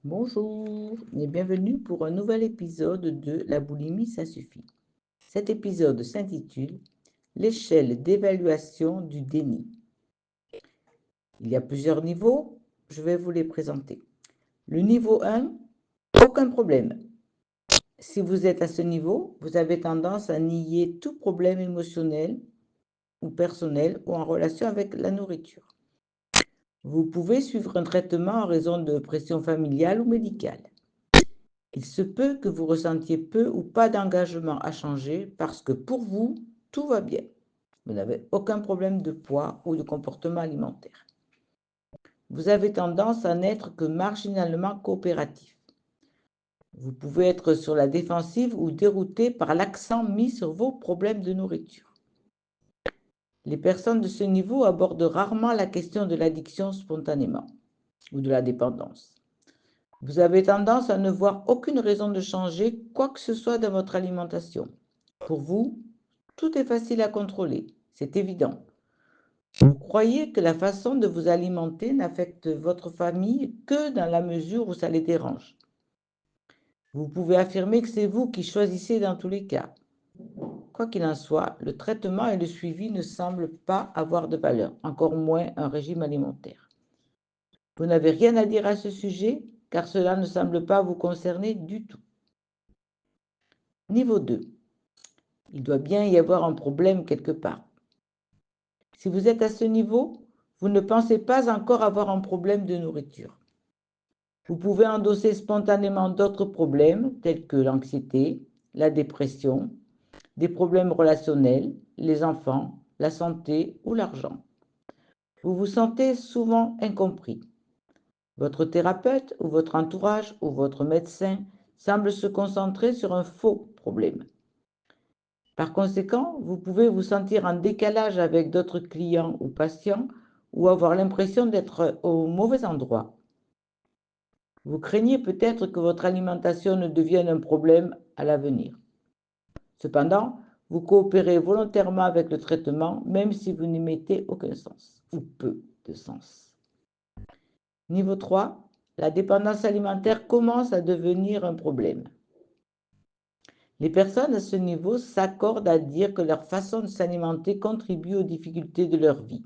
Bonjour et bienvenue pour un nouvel épisode de La boulimie, ça suffit. Cet épisode s'intitule L'échelle d'évaluation du déni. Il y a plusieurs niveaux, je vais vous les présenter. Le niveau 1, aucun problème. Si vous êtes à ce niveau, vous avez tendance à nier tout problème émotionnel ou personnel ou en relation avec la nourriture. Vous pouvez suivre un traitement en raison de pression familiale ou médicale. Il se peut que vous ressentiez peu ou pas d'engagement à changer parce que pour vous, tout va bien. Vous n'avez aucun problème de poids ou de comportement alimentaire. Vous avez tendance à n'être que marginalement coopératif. Vous pouvez être sur la défensive ou dérouté par l'accent mis sur vos problèmes de nourriture. Les personnes de ce niveau abordent rarement la question de l'addiction spontanément ou de la dépendance. Vous avez tendance à ne voir aucune raison de changer quoi que ce soit dans votre alimentation. Pour vous, tout est facile à contrôler, c'est évident. Vous croyez que la façon de vous alimenter n'affecte votre famille que dans la mesure où ça les dérange. Vous pouvez affirmer que c'est vous qui choisissez dans tous les cas. Quoi qu'il en soit, le traitement et le suivi ne semblent pas avoir de valeur, encore moins un régime alimentaire. Vous n'avez rien à dire à ce sujet, car cela ne semble pas vous concerner du tout. Niveau 2. Il doit bien y avoir un problème quelque part. Si vous êtes à ce niveau, vous ne pensez pas encore avoir un problème de nourriture. Vous pouvez endosser spontanément d'autres problèmes tels que l'anxiété, la dépression, des problèmes relationnels, les enfants, la santé ou l'argent. Vous vous sentez souvent incompris. Votre thérapeute ou votre entourage ou votre médecin semble se concentrer sur un faux problème. Par conséquent, vous pouvez vous sentir en décalage avec d'autres clients ou patients ou avoir l'impression d'être au mauvais endroit. Vous craignez peut-être que votre alimentation ne devienne un problème à l'avenir. Cependant, vous coopérez volontairement avec le traitement même si vous n'y mettez aucun sens ou peu de sens. Niveau 3, la dépendance alimentaire commence à devenir un problème. Les personnes à ce niveau s'accordent à dire que leur façon de s'alimenter contribue aux difficultés de leur vie.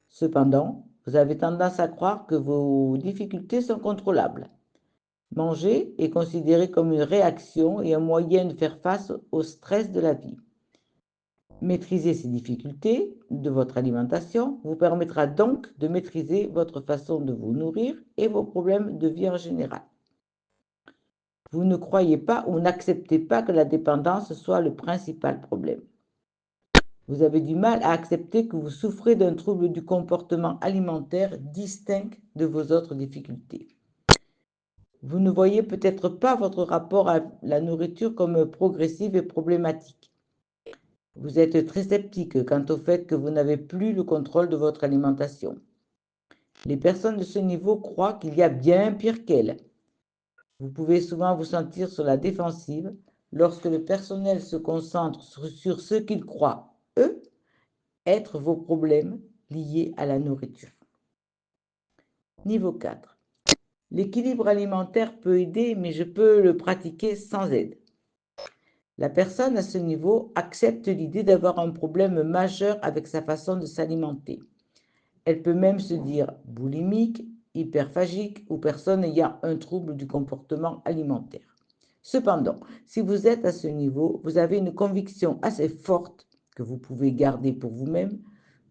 Cependant, vous avez tendance à croire que vos difficultés sont contrôlables. Manger est considéré comme une réaction et un moyen de faire face au stress de la vie. Maîtriser ces difficultés de votre alimentation vous permettra donc de maîtriser votre façon de vous nourrir et vos problèmes de vie en général. Vous ne croyez pas ou n'acceptez pas que la dépendance soit le principal problème. Vous avez du mal à accepter que vous souffrez d'un trouble du comportement alimentaire distinct de vos autres difficultés. Vous ne voyez peut-être pas votre rapport à la nourriture comme progressive et problématique. Vous êtes très sceptique quant au fait que vous n'avez plus le contrôle de votre alimentation. Les personnes de ce niveau croient qu'il y a bien pire qu'elles. Vous pouvez souvent vous sentir sur la défensive lorsque le personnel se concentre sur ce qu'ils croient, eux, être vos problèmes liés à la nourriture. Niveau 4. L'équilibre alimentaire peut aider, mais je peux le pratiquer sans aide. La personne à ce niveau accepte l'idée d'avoir un problème majeur avec sa façon de s'alimenter. Elle peut même se dire boulimique, hyperphagique ou personne ayant un trouble du comportement alimentaire. Cependant, si vous êtes à ce niveau, vous avez une conviction assez forte que vous pouvez garder pour vous-même,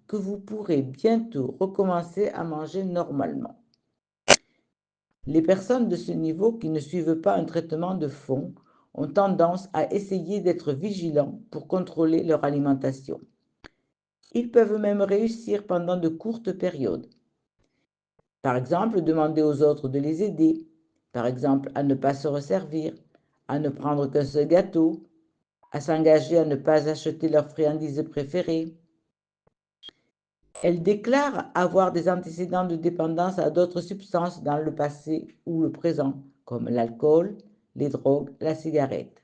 que vous pourrez bientôt recommencer à manger normalement. Les personnes de ce niveau qui ne suivent pas un traitement de fond ont tendance à essayer d'être vigilants pour contrôler leur alimentation. Ils peuvent même réussir pendant de courtes périodes. Par exemple, demander aux autres de les aider, par exemple à ne pas se resservir, à ne prendre qu'un seul gâteau, à s'engager à ne pas acheter leurs friandises préférées. Elles déclarent avoir des antécédents de dépendance à d'autres substances dans le passé ou le présent, comme l'alcool, les drogues, la cigarette.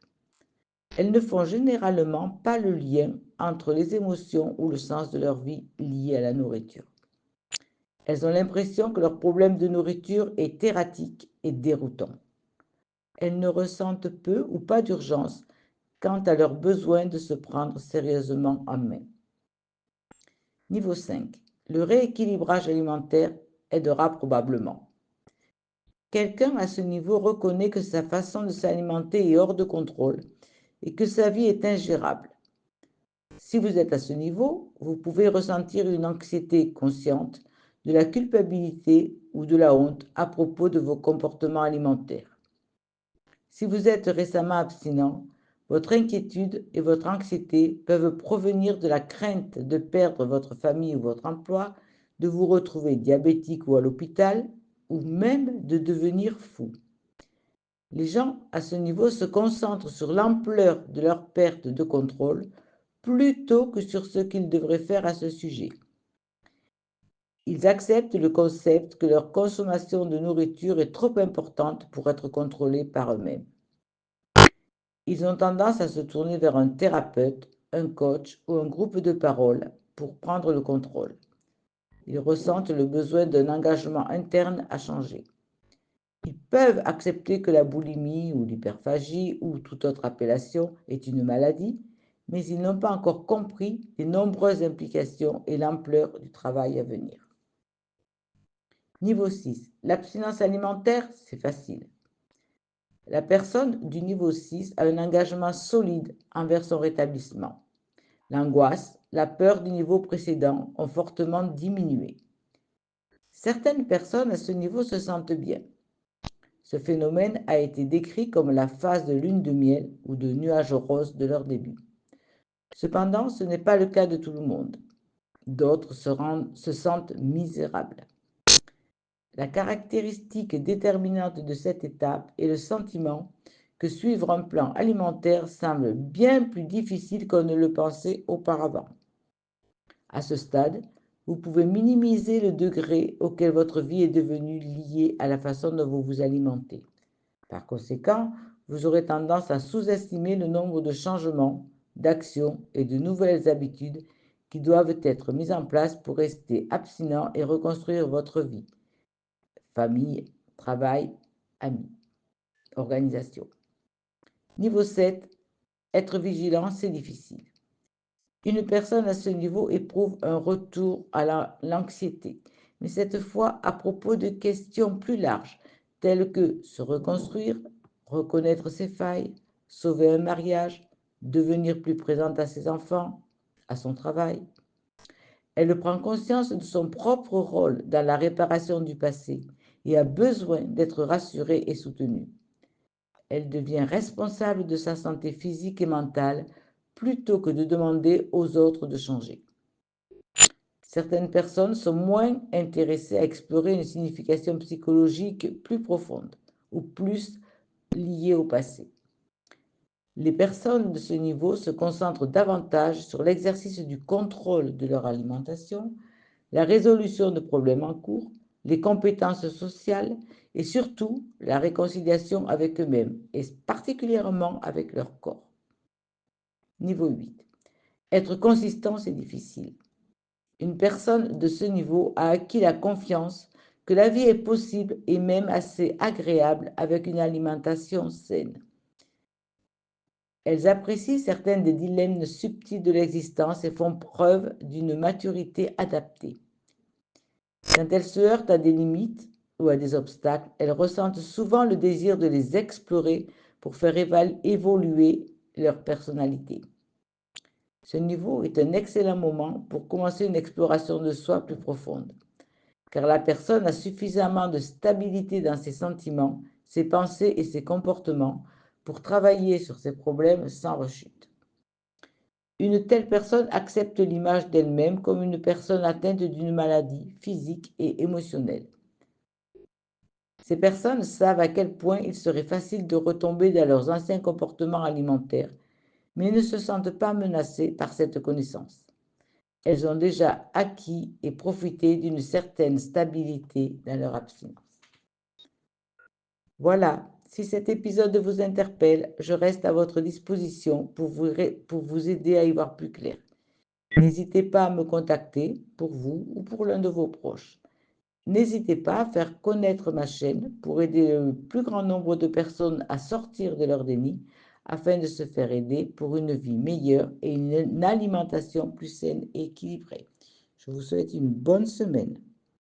Elles ne font généralement pas le lien entre les émotions ou le sens de leur vie liées à la nourriture. Elles ont l'impression que leur problème de nourriture est erratique et déroutant. Elles ne ressentent peu ou pas d'urgence quant à leur besoin de se prendre sérieusement en main. Niveau 5. Le rééquilibrage alimentaire aidera probablement. Quelqu'un à ce niveau reconnaît que sa façon de s'alimenter est hors de contrôle et que sa vie est ingérable. Si vous êtes à ce niveau, vous pouvez ressentir une anxiété consciente, de la culpabilité ou de la honte à propos de vos comportements alimentaires. Si vous êtes récemment abstinent, votre inquiétude et votre anxiété peuvent provenir de la crainte de perdre votre famille ou votre emploi, de vous retrouver diabétique ou à l'hôpital, ou même de devenir fou. Les gens à ce niveau se concentrent sur l'ampleur de leur perte de contrôle plutôt que sur ce qu'ils devraient faire à ce sujet. Ils acceptent le concept que leur consommation de nourriture est trop importante pour être contrôlée par eux-mêmes. Ils ont tendance à se tourner vers un thérapeute, un coach ou un groupe de parole pour prendre le contrôle. Ils ressentent le besoin d'un engagement interne à changer. Ils peuvent accepter que la boulimie ou l'hyperphagie ou toute autre appellation est une maladie, mais ils n'ont pas encore compris les nombreuses implications et l'ampleur du travail à venir. Niveau 6. L'abstinence alimentaire, c'est facile. La personne du niveau 6 a un engagement solide envers son rétablissement. L'angoisse, la peur du niveau précédent ont fortement diminué. Certaines personnes à ce niveau se sentent bien. Ce phénomène a été décrit comme la phase de lune de miel ou de nuages roses de leur début. Cependant, ce n'est pas le cas de tout le monde. D'autres se sentent misérables. La caractéristique déterminante de cette étape est le sentiment que suivre un plan alimentaire semble bien plus difficile qu'on ne le pensait auparavant. À ce stade, vous pouvez minimiser le degré auquel votre vie est devenue liée à la façon dont vous vous alimentez. Par conséquent, vous aurez tendance à sous-estimer le nombre de changements, d'actions et de nouvelles habitudes qui doivent être mises en place pour rester abstinent et reconstruire votre vie. Famille, travail, amis, organisation. Niveau 7, être vigilant, c'est difficile. Une personne à ce niveau éprouve un retour à l'anxiété, mais cette fois à propos de questions plus larges, telles que se reconstruire, reconnaître ses failles, sauver un mariage, devenir plus présente à ses enfants, à son travail. Elle prend conscience de son propre rôle dans la réparation du passé et a besoin d'être rassurée et soutenue. Elle devient responsable de sa santé physique et mentale plutôt que de demander aux autres de changer. Certaines personnes sont moins intéressées à explorer une signification psychologique plus profonde ou plus liée au passé. Les personnes de ce niveau se concentrent davantage sur l'exercice du contrôle de leur alimentation, la résolution de problèmes en cours, les compétences sociales et surtout la réconciliation avec eux-mêmes et particulièrement avec leur corps. Niveau 8. Être consistant, c'est difficile. Une personne de ce niveau a acquis la confiance que la vie est possible et même assez agréable avec une alimentation saine. Elles apprécient certains des dilemmes subtils de l'existence et font preuve d'une maturité adaptée. Quand elles se heurtent à des limites ou à des obstacles, elles ressentent souvent le désir de les explorer pour faire évoluer leur personnalité. Ce niveau est un excellent moment pour commencer une exploration de soi plus profonde, car la personne a suffisamment de stabilité dans ses sentiments, ses pensées et ses comportements pour travailler sur ses problèmes sans rechute. Une telle personne accepte l'image d'elle-même comme une personne atteinte d'une maladie physique et émotionnelle. Ces personnes savent à quel point il serait facile de retomber dans leurs anciens comportements alimentaires, mais ne se sentent pas menacées par cette connaissance. Elles ont déjà acquis et profité d'une certaine stabilité dans leur abstinence. Voilà, si cet épisode vous interpelle, je reste à votre disposition pour vous aider à y voir plus clair. N'hésitez pas à me contacter pour vous ou pour l'un de vos proches. N'hésitez pas à faire connaître ma chaîne pour aider le plus grand nombre de personnes à sortir de leur déni afin de se faire aider pour une vie meilleure et une alimentation plus saine et équilibrée. Je vous souhaite une bonne semaine.